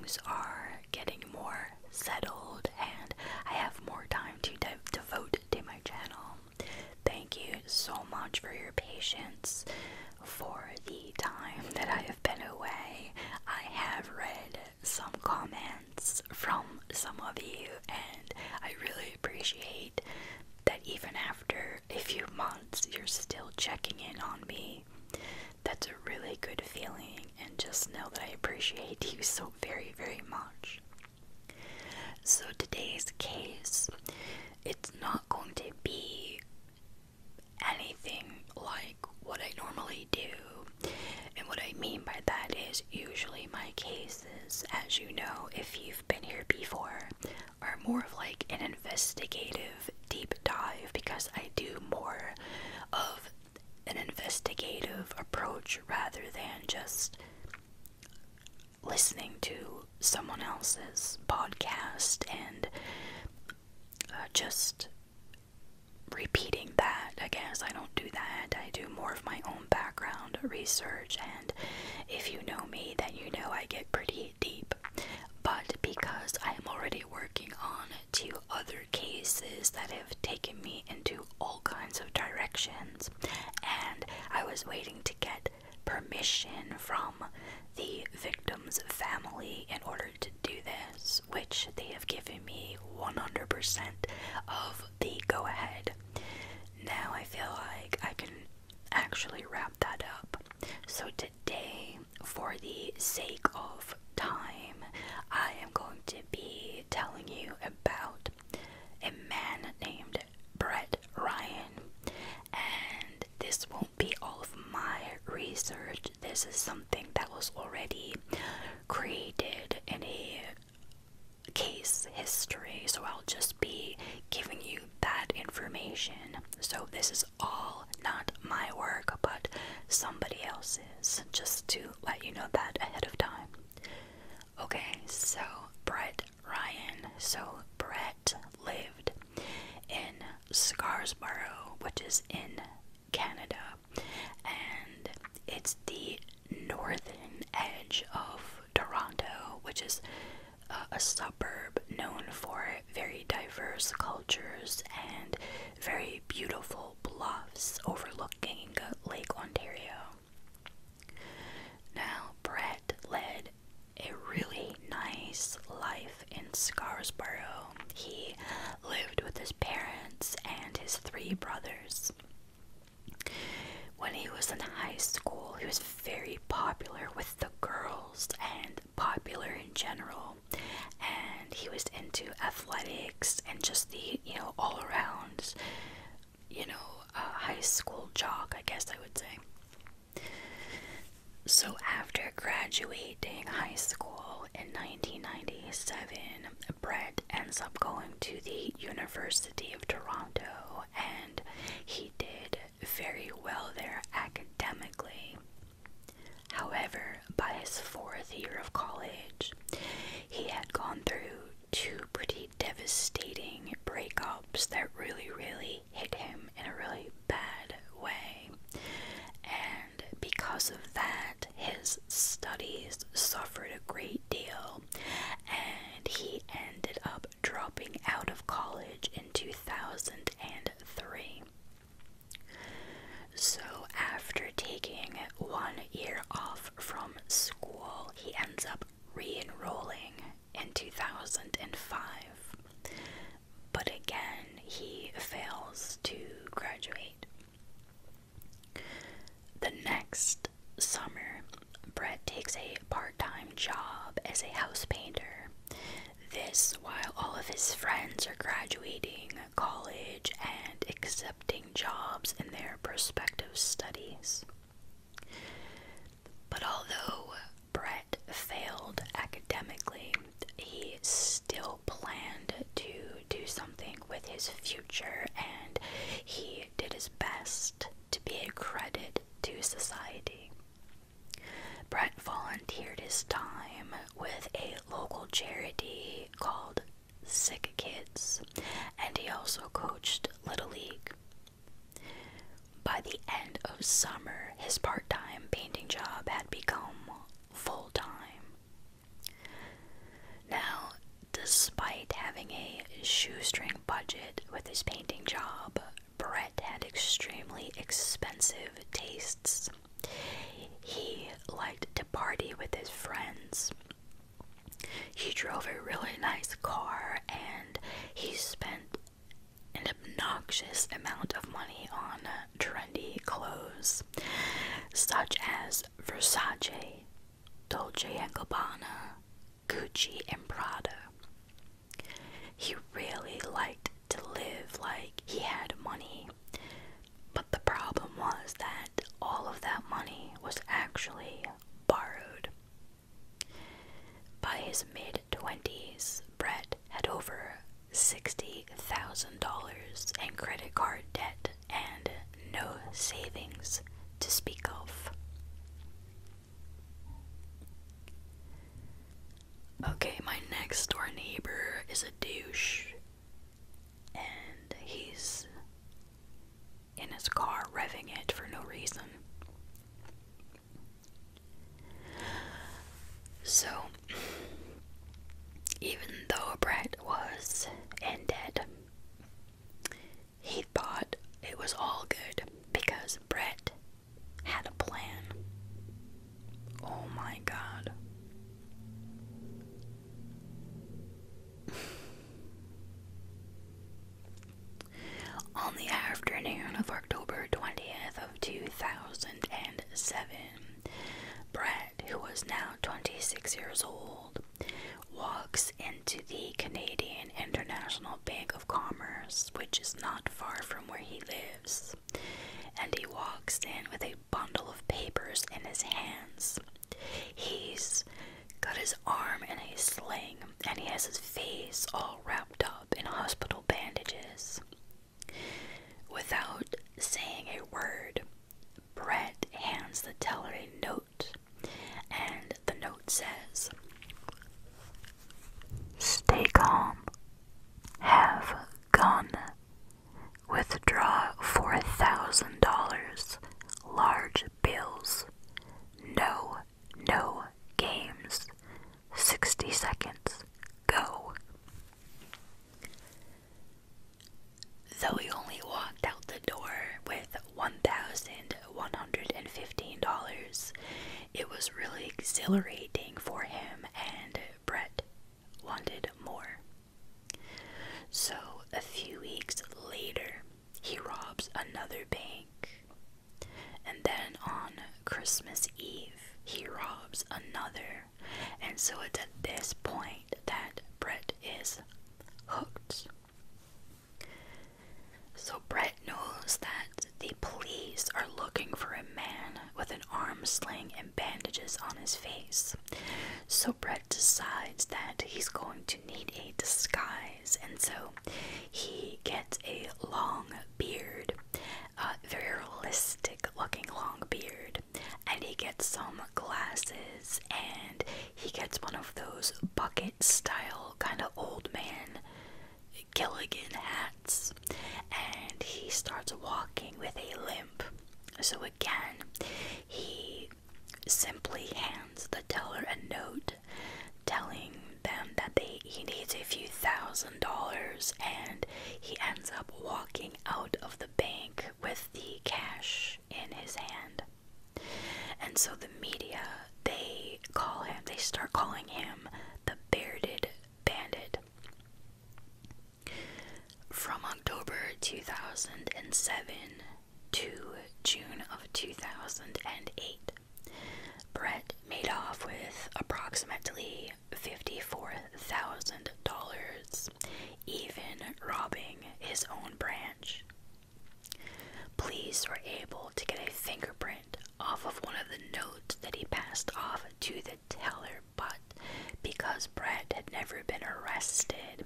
things are getting more settled and I have more time to devote to my channel. Thank you so much for your patience for the time that I have been away. I have read some comments from some of you, and I really appreciate that even after a few months you're still checking in on me. That's a really good feeling, and just know that I appreciate you so very, very much. So today's case, it's not going to be anything like what I normally do. And what I mean by that is usually my cases, as you know if you've been here before, are more of like an investigative deep dive, because I do more of an investigative approach rather than just listening to someone else's podcast and just repeating that. I guess I don't do that. I do more of my own background research, and if you know me, then you know I get pretty deep. But because I am already working on 2 other cases that have taken me into all kinds of directions, and I was waiting to get permission from the victim's family in order to do this, which they have given me 100% of the go-ahead. Now I feel like I can actually wrap that up. So today, for the sake of time, I am going to be telling you about a man named Brett Ryan, and this won't be all of my research. This is something that was already created in a case history, so I'll just be giving you that information. So this is all not my work, but somebody else's, just to let you know that ahead of time. Okay, so Brett Ryan. So Brett lived in Scarborough, which is in Canada, and it's the northern edge of Toronto, which is a suburb known for very diverse cultures and very beautiful bluffs overlooking Lake Ontario. Now, Brett led a really nice life in Scarborough. He lived with his parents and his 3 brothers. When he was in high school, he was very popular with the girls and popular in general, and he was into athletics and just the, all around, high school jock, I guess I would say. So after graduating high school in 1997, Brett ends up going to the University of Toronto, and he did very well there academically. However, by his 4th year of college, he had gone through 2 pretty devastating breakups that really, really hit him in a really bad way. And because of that, his studies suffered a great deal, and he ended up dropping out of college in 2003. So after taking 1 year off from school, he ends up re-enrolling in 2005. But again, he fails to graduate. The next summer, Brett takes a part-time job as a house painter. This while all of his friends are graduating college and accepting jobs in their prospective studies. But although Brett failed academically, he still planned to do something with his future, and he did his best to be a credit to society. Brett volunteered his time with a local charity called Sick Kids, and he also coached Little League. By the end of summer, his part-time painting job had become full-time. shoestring budget with his painting job, Brett had extremely expensive tastes. He liked to party with his friends. He drove a really nice car, and he spent an obnoxious amount of money on trendy clothes, such as Versace, Dolce & Gabbana, Gucci, and Prada. He really liked to live like he had money, but the problem was that all of that money was actually borrowed. By his mid-20s, Brett had over $60,000 in credit card debt and no savings to speak of. Okay, my next door neighbor is a douche, and he's in his car revving it for no reason. So, even though Brett was in debt, he thought it was all good because Brett had a plan. Oh my God. On the afternoon of October 20th of 2007, Brett, who was now 26 years old, walks into the Canadian International Bank of Commerce, which is not far from where he lives, and he walks in with a bundle of papers in his hands. He's got his arm in a sling, and he has his face all wrapped up in hospital bandages. Without saying a word, Brett hands the teller a note, and the note says, "Stay calm, have gun, withdraw $4,000, large bills, no games, 60 seconds, go." Though he only walked out the door with $1,115, it was really exhilarating for him, and Brett wanted more. So, a few weeks later, he robs another bank. And then on Christmas Eve, he robs another. And so it's at this point that Brett is hooked. So Brett knows that the police are looking for a man with an arm sling and bandages on his face. So Brett decides that he's going to need a disguise, and so he gets a long beard, a very realistic looking long beard, and he gets some glasses, and he gets one of those bucket style kind of old man Gilligan hats, and he starts walking with a limp. So again, he simply hands the teller a note telling them that he needs a few $1,000, and he ends up walking out of the bank with the cash in his hand. And so the media, they start calling him the Bearded Bandit. From October 2007 to June of 2008, Brett made off with approximately $54,000, even robbing his own branch. Police were able to get a fingerprint off of one of the notes that he passed off to the teller, but because Brett had never been arrested,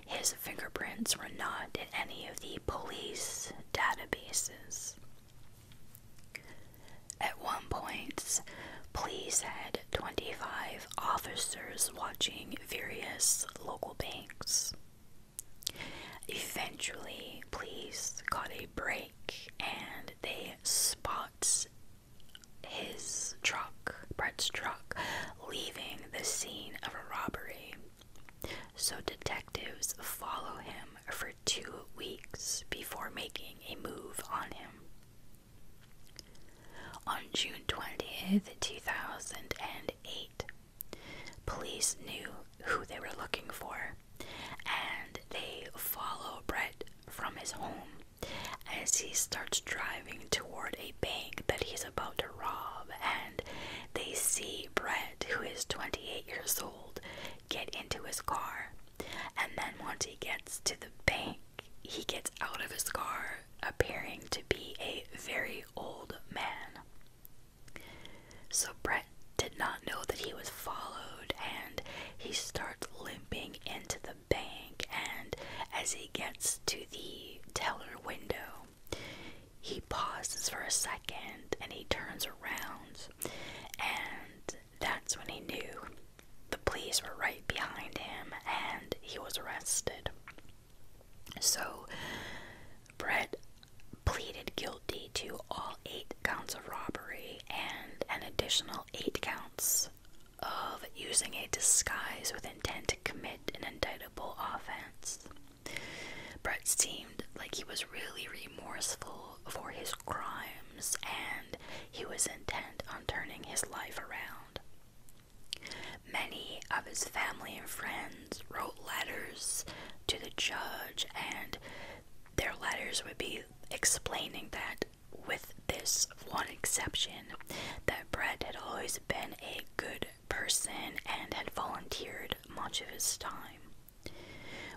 his fingerprints were not in any of the police databases. At one point, police had 25 officers watching various local banks. Eventually, police got a break, and they spot his truck, Brett's truck, leaving the scene of a robbery. So detectives follow 30th, 2008. Police knew who they were looking for, and they follow Brett from his home as he starts driving toward a bank that he's about to rob, and they see Brett, who is 28 years old, get into his car. And then once he gets to the bank, he gets out of his car, appearing to be a very old man. So Brett did not know that he was followed, and he starts limping into the bank, and as he gets to the teller window, he pauses for a second and he turns around, and that's when he knew the police were right behind him and he was arrested. So Brett pleaded guilty to all 8 counts of robbery and an additional 8 counts of using a disguise with intent to commit an indictable offense. Brett seemed like he was really remorseful for his crimes, and he was intent on turning his life around. Many of his family and friends wrote letters to the judge, and their letters would be explaining that, with this one exception, that Brett had always been a good person and had volunteered much of his time.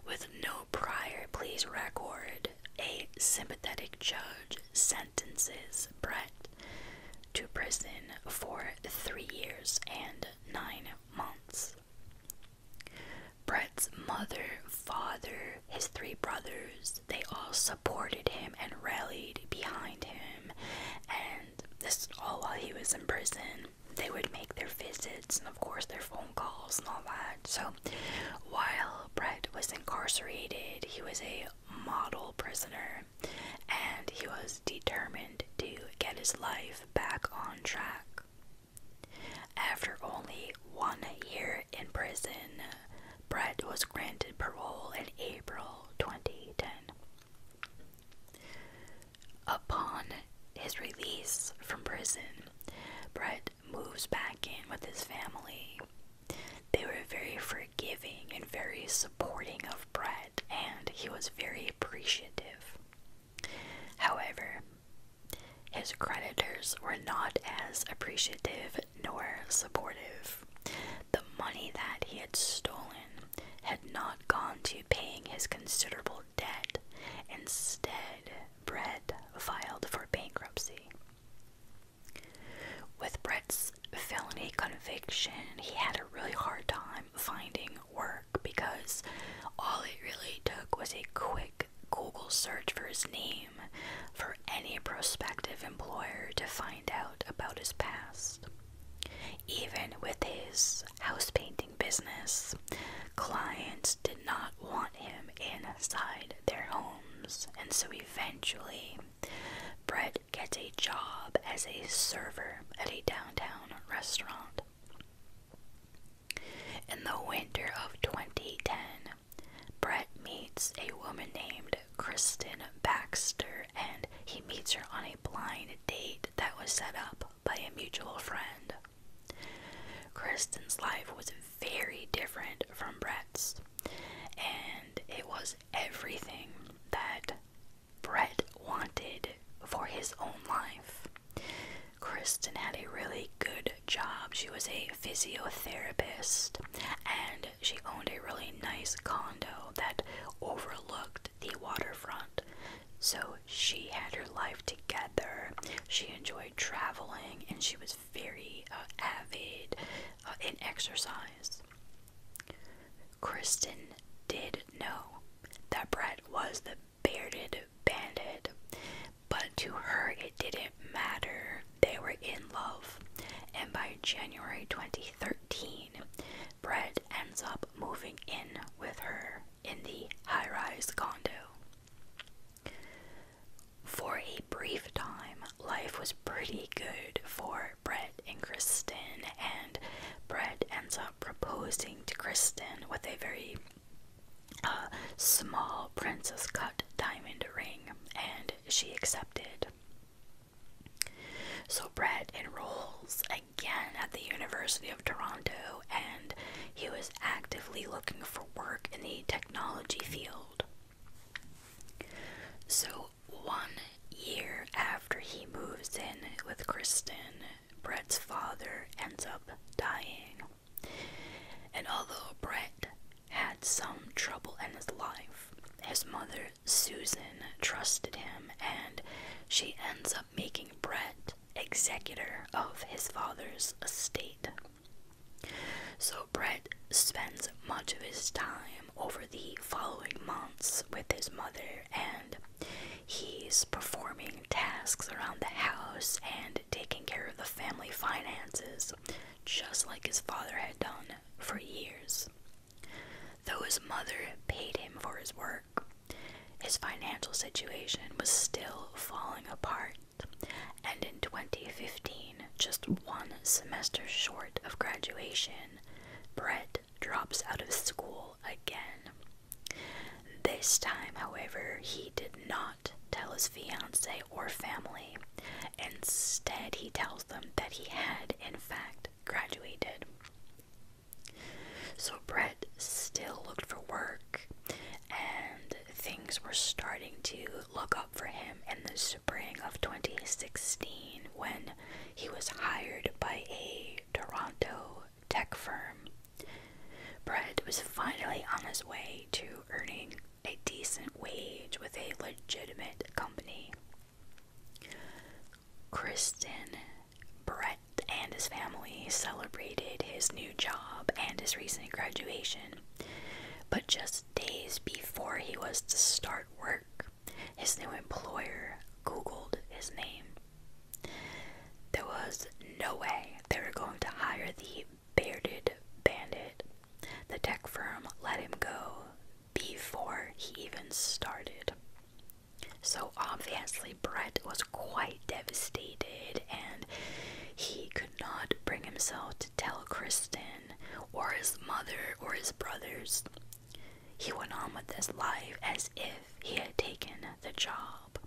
With no prior police record, a sympathetic judge sentences Brett to prison for 3 years and 9 months. Brett's mother, father, his 3 brothers, they all supported him and rallied behind him, and this all while he was in prison. They would make their visits and of course their phone calls and all that. So while Brett was incarcerated, he was a model prisoner, and he was determined to get his life back on track. After only 1 year in prison, Brett was granted parole in April 2010. Upon his release from prison, Brett moves back in with his family. They were very forgiving and very supporting of Brett, and he was very appreciative. However, his creditors were not as appreciative nor supportive. The money that he had stolen had not gone to paying his considerable debt. Instead, Brett filed for bankruptcy. With Brett's felony conviction, he had a really hard time finding work because all it really took was a quick Google search for his name for any prospective employer to find out about his past. Even with his house painting business, clients did not want him inside their homes, and so eventually Brett gets a job as a server at a downtown restaurant. In the winter of 2010, Brett meets a woman named Kristen Baxter, and he meets her on a blind date that was set up by a mutual friend. Kristen's life was very different from Brett's, and it was everything that Brett wanted for his own life. Kristen had a really good job. She was a physiotherapist, and she owned a really nice condo that overlooked the waterfront. So she had her life together. She enjoyed traveling, and she was very avid in exercise. Kristen did know that Brett was the Bearded Bandit, but to her it didn't matter. They were in love, and by January 2013, Brett ends up moving in with her in the high-rise condo. For a brief time, life was pretty good for Brett and Kristen, and Brett ends up proposing to Kristen with a very small princess cut diamond ring, and she accepted. So Brett enrolls again at the University of Toronto, and he was actively looking for work in the technology field. So 1 year after he moves in with Kristen, Brett's father ends up dying. And although Brett had some trouble in his life, his mother, Susan, trusted him, and she ends up making Brett executor of his father's estate. So Brett spends much of his time over the following months with his mother, and he's performing tasks around the house and taking care of the family finances, just like his father had done for years. Though his mother paid him for his work, his financial situation was still falling apart, and in 2015, just 1 semester short of graduation, Brett drops out of school again. This time, however, he did not tell his fiancée or family. Instead, he tells them that he had, in fact, graduated. So Brett still looked for work, and things were starting to look up for him in the spring of 2016 when he was hired by a Toronto tech firm. Brett was finally on his way to earning a decent wage with a legitimate company. Kristen, Brett, and his family celebrated his new job and his recent graduation, but just days before he was to start work, his new employer Googled his name. There was no way they were going to hire the Beard Bandit. The tech firm let him go before he even started. So obviously Brett was quite devastated, and he could not bring himself to tell Kristen or his mother or his brothers. He went on with his life as if he had taken the job.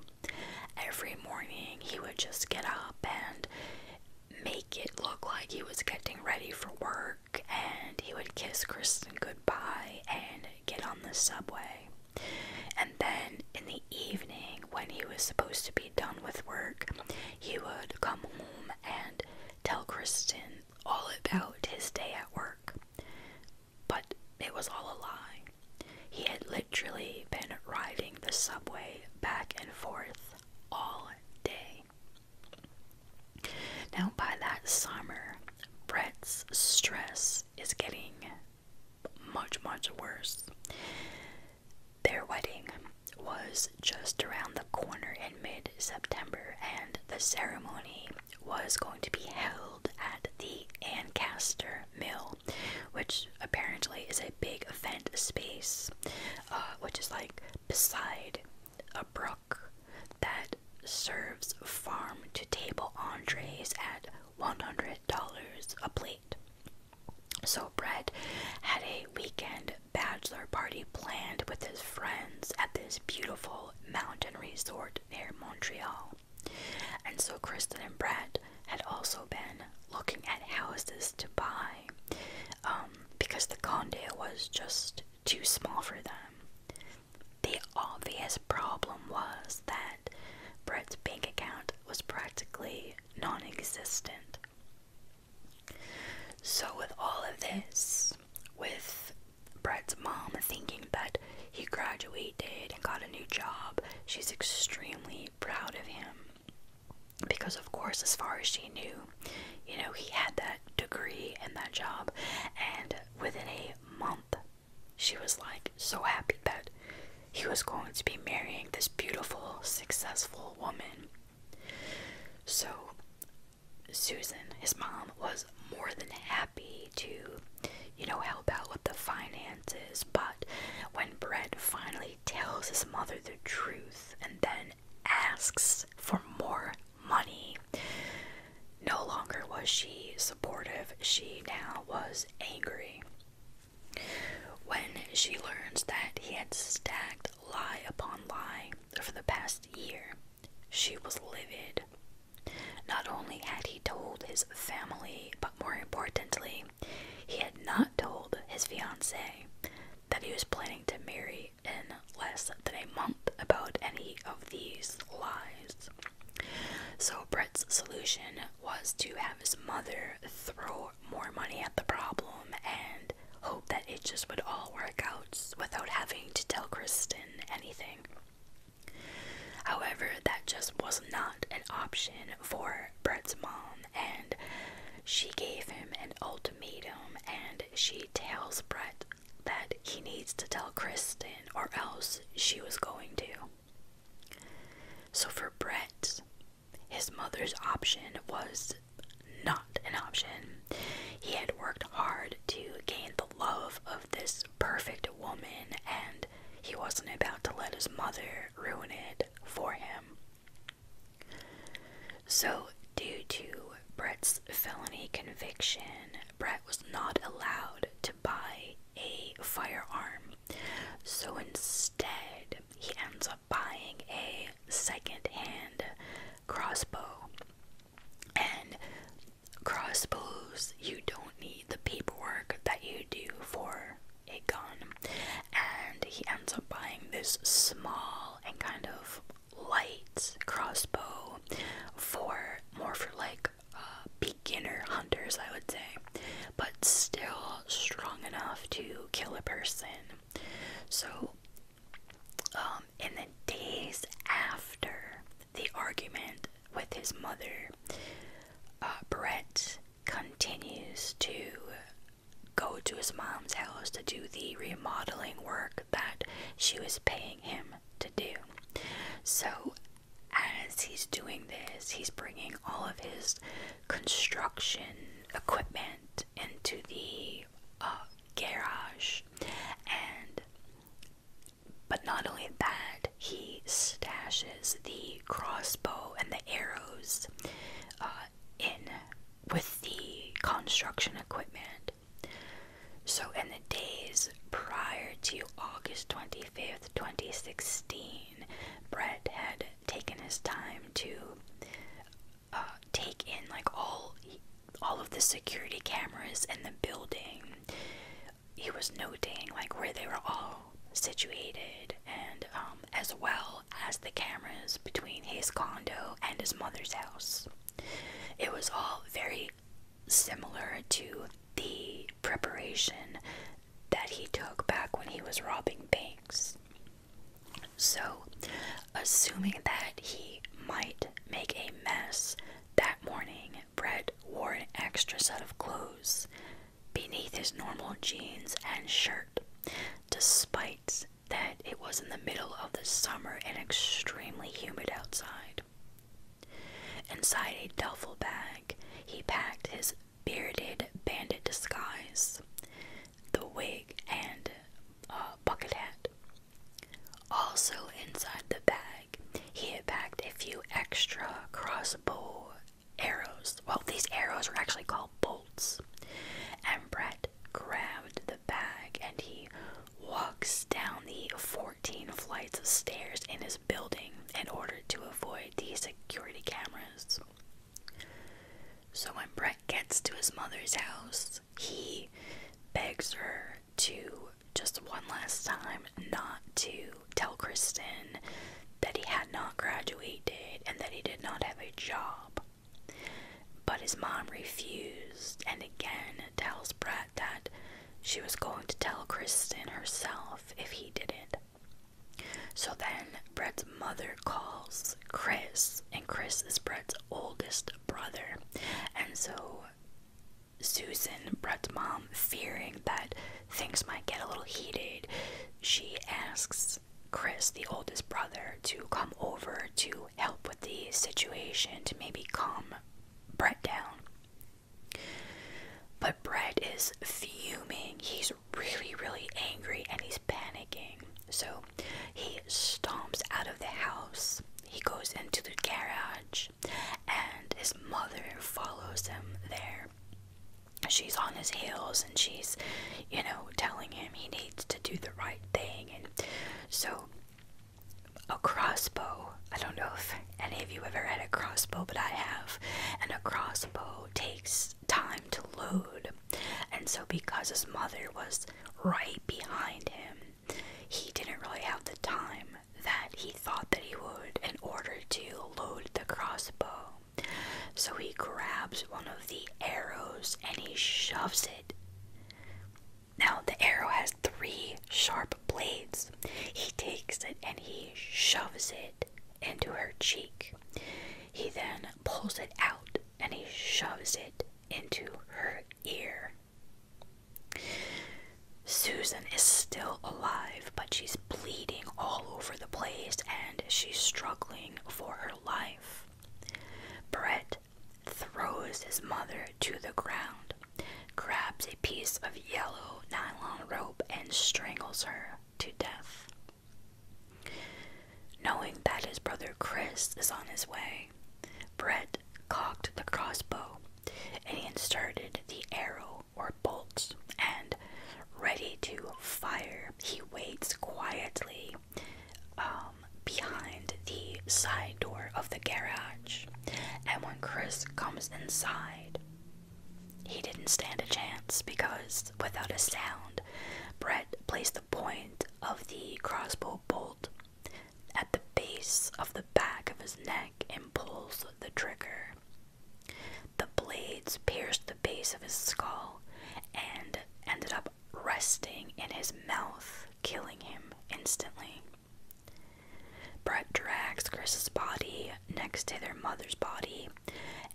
Every morning he would just get up and make it look like he was getting ready for work, and he would kiss Kristen goodbye and get on the subway. And then in the evening, when he was supposed to be done with work, he would come home and tell Kristen all about his day at work. But it was all a lie. He had literally been riding the subway back and forth all day. Now, by that summer, Brett's stress is getting much, much worse. Their wedding was just around the corner in mid-September, and the ceremony was going to be held at the Ancaster Mill, which apparently is a big event space, which is like beside a brook that serves farm-to-table entrees at $100 a plate. So Brett had a weekend bachelor party planned with his friends at this beautiful mountain resort near Montreal. And so Kristen and Brett had also been looking at houses to buy because the condo was just too small for them. The obvious problem was that Brett's bank account was practically non-existent. So with all of this, with Brett's mom thinking that he graduated and got a new job, she's extremely proud of him. Because of course, as far as she knew, he had that degree and that job, and within a month, she was like so happy that he was going to be marrying this beautiful, successful woman. So Susan, his mom, was more than happy to, help out with the finances, but when Brett finally tells his mother the truth and then asks for more money, no longer was she supportive, she now was angry. When she learns that he had stacked lie upon lie for the past year, she was livid. Not only had he told his family, but more importantly, he had not told his fiancée that he was planning to marry in less than a month about any of these lies. So Brett's solution was to have his mother throw more money at the problem and hope that it just would all work out without having to tell Kristen anything. However, that just was not an option for Brett's mom, and she gave him an ultimatum, and she tells Brett that he needs to tell Kristen or else she was going to. So for Brett, his mother's option was not an option. He had worked hard to gain the love of this perfect woman, and he wasn't about to let his mother ruin it for him. So, due to Brett's felony conviction, Brett was not allowed to buy a firearm. So instead, he ends up buying a second-hand crossbow. And crossbows, you don't need the paperwork that you do for a gun. And he ends up buying this small and kind of light crossbow more for like beginner hunters, I would say, but still strong enough to kill a person. So in the days after the argument with his mother, Brett continues to go to his mom's house to do the remodeling work that she was paying him to do. So as he's doing this, he's bringing all of his construction equipment into the garage, but not only that, he stashes the crossbow and the arrows in with the construction equipment. So in the days prior to August 25th, 2016, Brett had taken his time to take in like all of the security cameras in the building. He was noting like where they were all situated, and as well as the cameras between his condo and his mother's house. It was all very similar to the preparation that he took back when he was robbing banks. So, assuming that he might make a mess that morning, Brett wore an extra set of clothes beneath his normal jeans and shirt, despite that it was in the middle of the summer and extremely humid outside. Inside a duffel bag, he packed his bearded bandit disguise, the wig, and bucket hat. Also inside the bag, he had packed a few extra crossbow arrows. Well, these arrows were actually called bolts. And Brett grabbed the bag and he walks down the 14 flights of stairs in his building in order to avoid the security cameras. So when Brett gets to his mother's house, he begs her to, just one last time, not to tell Kristen that he had not graduated and that he did not have a job. But his mom refused and again tells Brett that she was going to tell Kristen herself if he didn't. So then Brett's mother calls Chris, and Chris is Brett's oldest brother. And so Susan, Brett's mom, fearing that things might get a little heated, she asks Chris, the oldest brother, to come over to help with the situation, to maybe calm Brett down. But Brett is fuming. He's really, really angry and he's panicking. So he stomps out of the house. He goes into the garage and his mother follows him there. She's on his heels and she's, telling him he needs to do the right thing. And so a crossbow, I don't know if any of you have ever had a crossbow, but I have. And a was right behind him. He didn't really have the time that he thought that he would in order to load the crossbow. So he grabs one of the arrows and he shoves it. Now the arrow has 3 sharp blades. He takes it and he shoves it into her cheek. He then pulls it out and he shoves it into her ear. Susan is still alive, but she's bleeding all over the place and she's struggling for her life. Brett throws his mother to the ground, grabs a piece of yellow nylon rope, and strangles her to death. Knowing that his brother Chris is on his way, Brett cocked the crossbow and he inserted the arrow or bolt, and ready to fire, he waits quietly behind the side door of the garage. And when Chris comes inside, he didn't stand a chance, because without a sound, Brett placed the point of the crossbow bolt at the base of the back of his neck and pulls the trigger. The blades pierced the base of his skull and ended up resting in his mouth, killing him instantly. Brett drags Chris's body next to their mother's body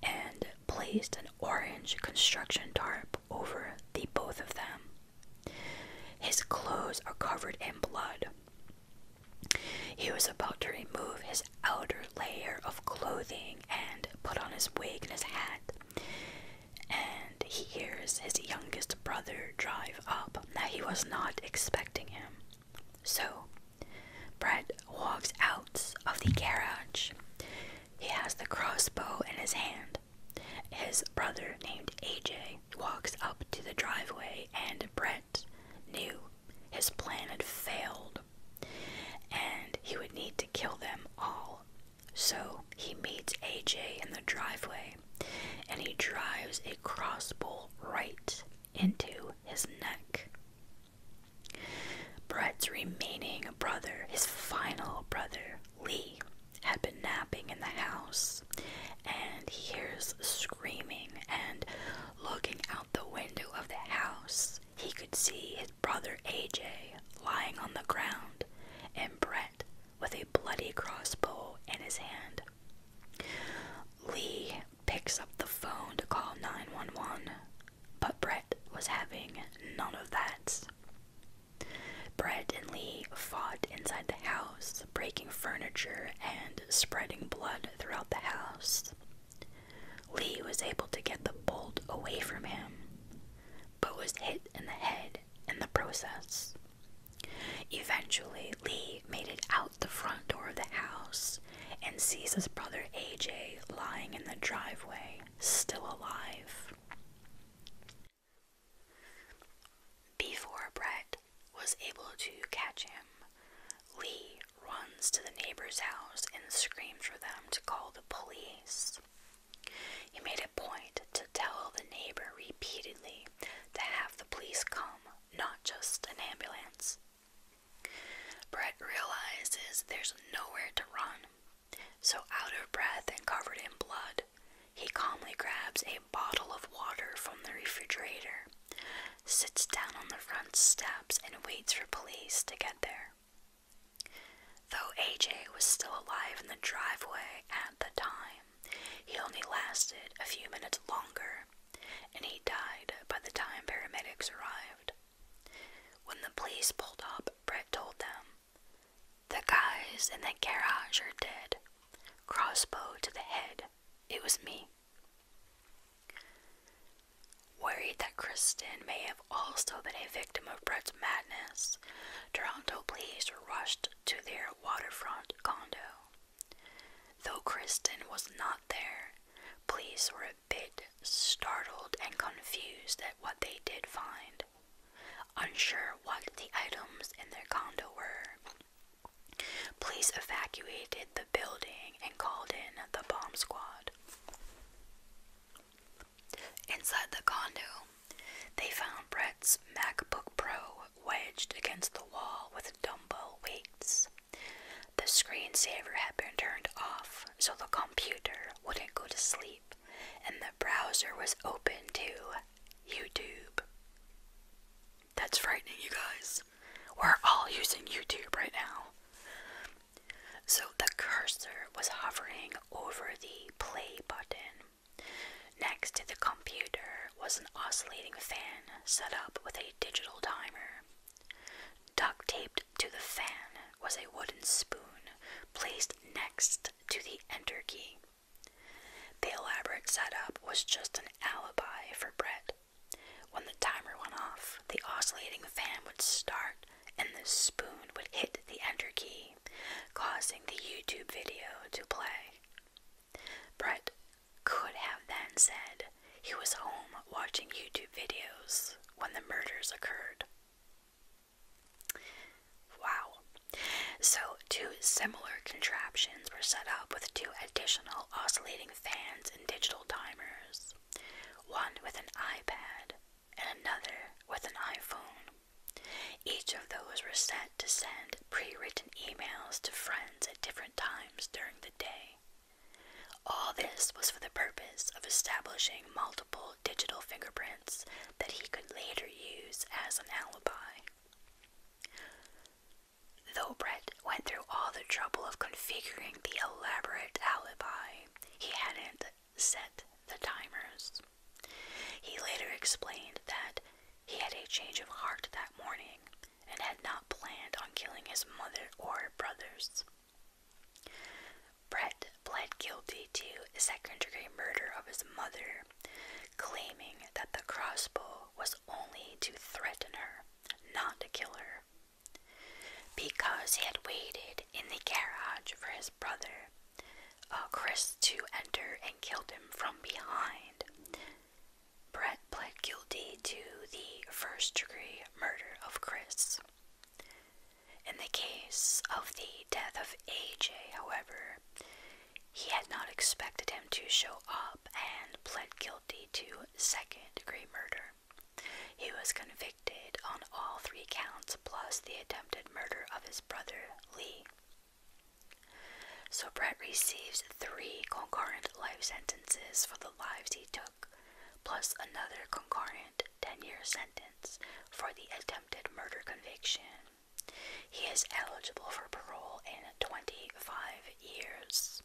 and placed an orange construction tarp over the both of them. His clothes are covered in blood. He was about to remove his outer layer of clothing and put on his wig and his hat, and he hears his youngest brother drive up. Now, he was not expecting him. So Brett walks out of the garage. He has the crossbow in his hand. His brother, named AJ, walks up to the driveway, and Brett knew his plan had failed and he would need to kill them all. So he meets AJ in the driveway and he drives a crossbow right into his neck. Brett's remaining brother, his final brother, Lee, had been napping in the house, and he hears screaming, and looking out the window of the house, he could see his brother AJ lying on the ground, and Brett with a bloody crossbow in his hand. Lee picks up the phone to call 911, but Brett was having none of that. Brett and Lee fought inside the house, breaking furniture and spreading blood throughout the house. Lee was able to get the bolt away from him, but was hit in the head in the process. Eventually, Lee made it out the front door of the house and sees his brother AJ lying in the driveway, still alive. Before Brett was able to catch him, Lee runs to the neighbor's house and screams for them to call the police. He made a point to tell the neighbor repeatedly to have the police come, not just an ambulance. Brett realizes there's nowhere to run, so out of breath and covered in blood, he calmly grabs a bottle of water from the refrigerator, sits down on the front steps, and waits for police to get there. Though AJ was still alive in the driveway at the time, he only lasted a few minutes longer, and he died by the time paramedics arrived. When the police pulled up, Brett told them, "The guys in the garage are dead. Crossbow to the head. It was me." Worried that Kristen may have also been a victim of Brett's madness, Toronto police rushed to their waterfront condo. Though Kristen was not there, police were a bit startled and confused at what they did find. Unsure what the items in their condo were, police evacuated the building and called in the bomb squad. Inside the condo, They found Brett's MacBook Pro wedged against the wall with dumbbell weights. The screensaver had been turned off so the computer wouldn't go to sleep, and the browser was open to YouTube. That's frightening, you guys. We're all using YouTube right now. So the cursor was hovering over the play button. Next to the computer was an oscillating fan set up with a digital timer. Duct taped to the fan was a wooden spoon placed next to the enter key. The elaborate setup was just an alibi for Brett. When the timer went off, the oscillating fan would start and the spoon would hit the enter key, causing the YouTube video to play. Brett could have then said he was home watching YouTube videos when the murders occurred. Wow. So, two similar contraptions were set up with two additional oscillating fans and digital timers, one with an iPad and another with an iPhone. Each of those were set to send pre-written emails to friends at different times during the day. All this was for the purpose of establishing multiple digital fingerprints that he could later use as an alibi. Though Brett went through all the trouble of configuring the elaborate alibi, he hadn't set the timers. He later explained that he had a change of heart that morning and had not planned on killing his mother or brothers. Brett pled guilty to second-degree murder of his mother, claiming that the crossbow was only to threaten her, not to kill her. Because he had waited in the garage for his brother, Chris, to enter and killed him from behind, Brett pled guilty to the first-degree murder of Chris. In the case of the death of AJ, however, he had not expected him to show up and pled guilty to second-degree murder. He was convicted on all 3 counts plus the attempted murder of his brother, Lee. So Brett receives 3 concurrent life sentences for the lives he took, plus another concurrent 10-year sentence for the attempted murder conviction. He is eligible for parole in 25 years.